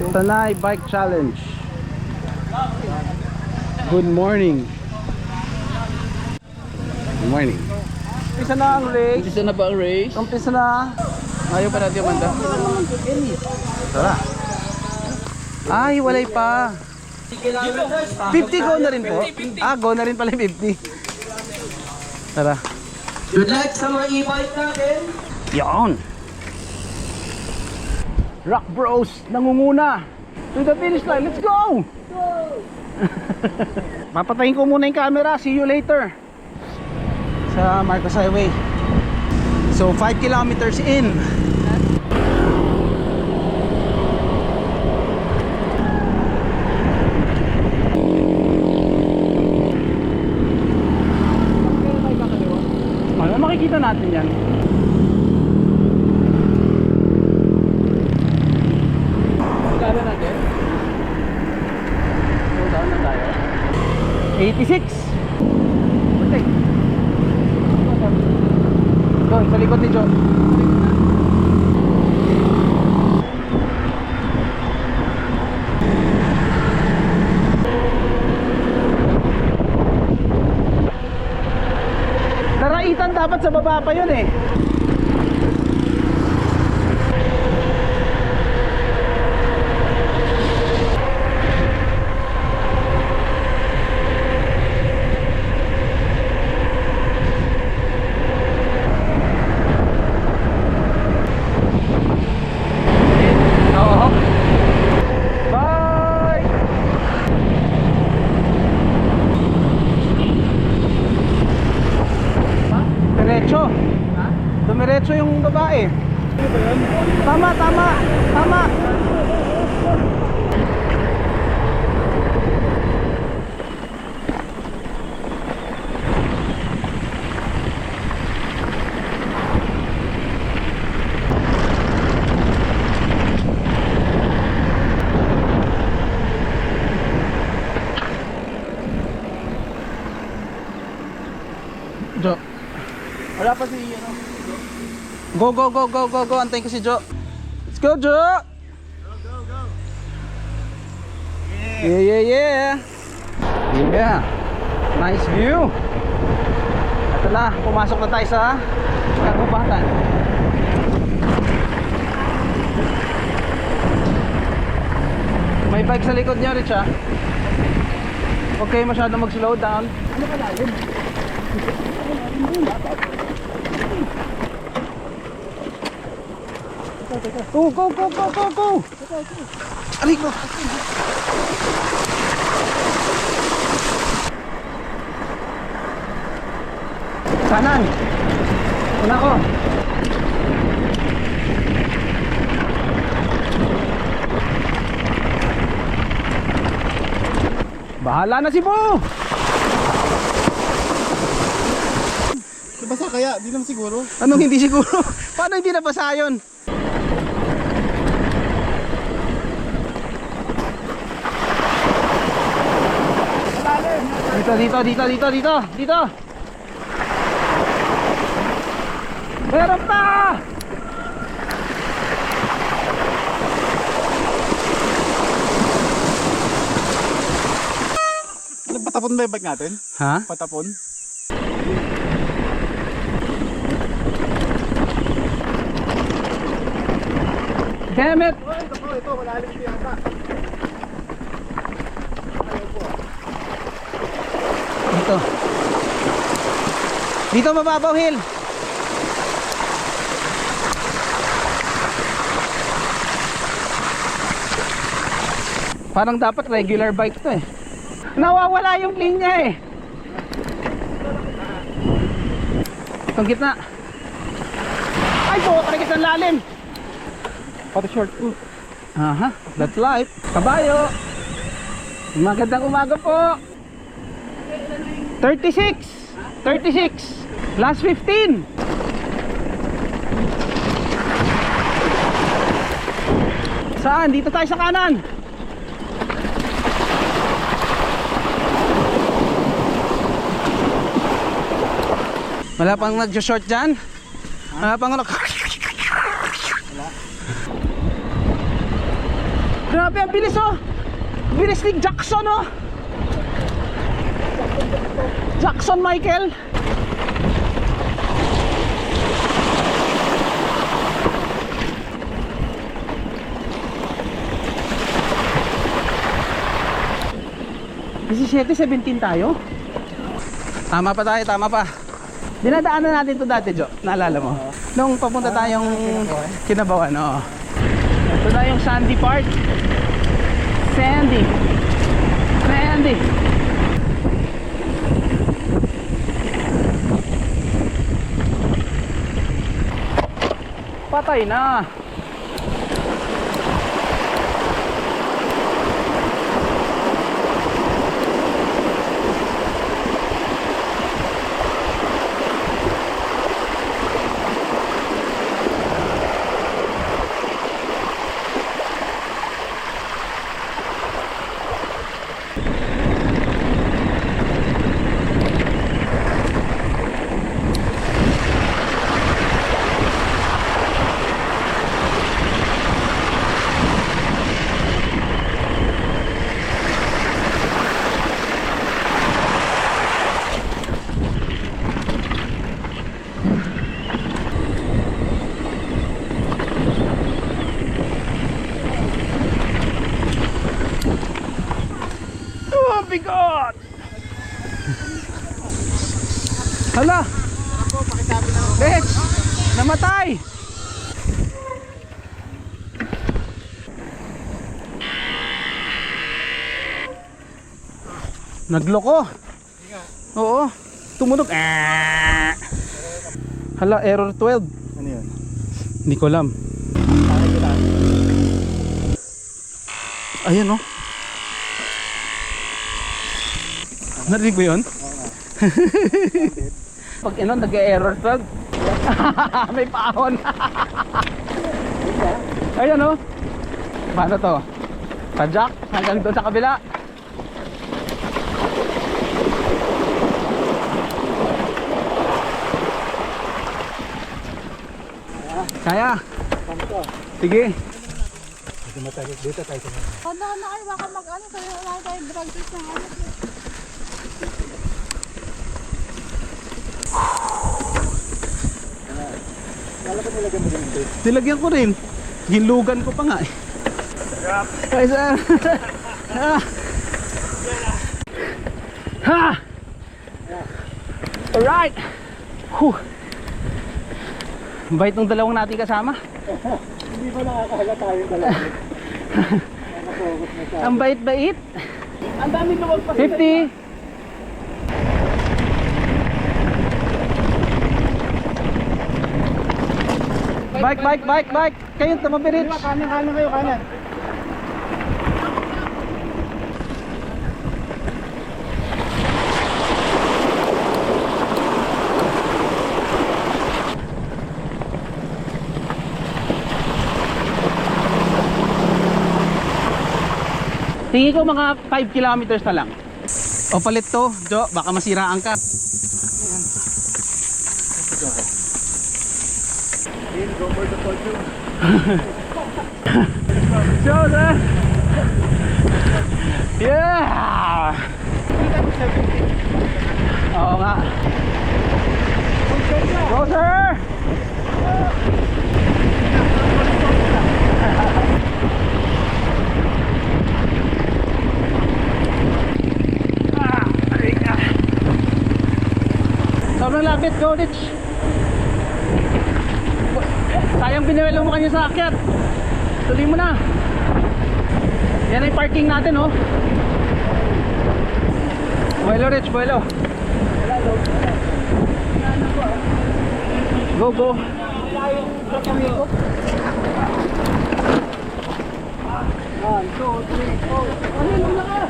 Tanay Bike Challenge. Good morning. Good morning. Umpisa na ang race. Umpisa na ba ang race? Umpisa na. Ayaw pa natin umanda. Tara. Ay, walay pa. 50 go na rin po. Ah, go na rin pala 50. Tara. Good luck sa mga e-bike natin. Yon. Rock Bros nangunguna to the finish line. Let's go! Papatayin ko muna yung camera. See you later sa Marcos Highway. So 5 kilometers in. Ano makikita natin yan? Kala natin? So down na tayo. 86. Putik. Doon sa likod ni Joe. Naraitan dapat sa baba pa yun eh. Oo. Bye! Diretso. Dumiretso yung babae. Tama, tama, tama. Jo. Wala pa si ano. Go, go, go, go, go, go. Antayin ko si Jo. Let's go, Jo! Yeah, yeah, yeah. Yeah. Nice view. Ito na, pumasok na tayo sa kagubatan. May bike sa likod niya, Rich, ha? Okay, masyado mag-slow down. Ano ka lalim? Go, go, go, go, go, go! Aray ko! Kanan! Una ko! Bahala na si Bo! Nabasa kaya? Di naman siguro. Anong hindi siguro? Paano hindi nabasa yun? Dito, dito, dito, dito, dito, dito. Meron pa! Patapon ba yung bike natin? Ha? Patapon? Damn it! Ito, malalim siya yata. Dito. Dito mababaw, Hill. Parang dapat regular bike to eh. Nawawala yung linya eh. Itong gitna. Ay po, parang ng lalim. Pati short ko. Aha, that's life. Kabayo. Magandang umaga po. 36. 36. Last 15. Saan? Dito tayo sa kanan. Wala pang nag-short dyan? Wala pang ano? Grabe, ang bilis oh. Bilis ni Jackson oh. Jackson Michael. Kasi 17 tayo. Tama pa tayo, tama pa. Dinadaanan natin to dati, Jo. Naalala mo? Nung papunta tayong Kinabawan, oo. Ito na yung Sandy Park. Sandy. Sandy. Patay na. Oh my God! Hala! Rich! Namatay! Nagloko! Oo! Tumunog! Ah! Hala, error 12. Ano yun? Hindi ko alam. Ayan oh. Narinig mo yun? Pag ano, nag-error 12. May paahon. Ayan oh. Paano to? Padjak hanggang doon sa kabila. Kaya? Sige. Ano na kayo, baka mag-ano, kaya wala tayo drug test ng ano. Nilagyan ko rin. Hilugan ko pa nga eh. Ay, sir. Ha! Alright! Whew. Bait ng dalawang natin kasama. Hindi ba nakakahalata yung dalawa? Ang bait-bait. Ang dami luwag pa. 50. Bike. Kayo tumabirit. Kanan kayo, kanan. Tingin ko mga 5 kilometers na lang. O palit to, Jo, baka masiraan ka. Go for the fortune. So, sir. Yeah! Oo nga. Go, sir! Sobrang lapit, go, Rich. Sayang pinawelo mo kanya sa akyat. Tuloy mo na. Yan ay parking natin, oh. Buelo, Rich, buelo. Go.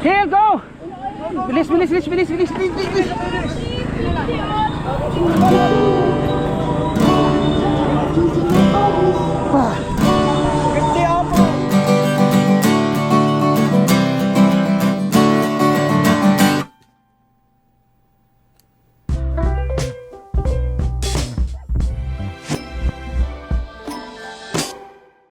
Here, go! Bilis. Ah.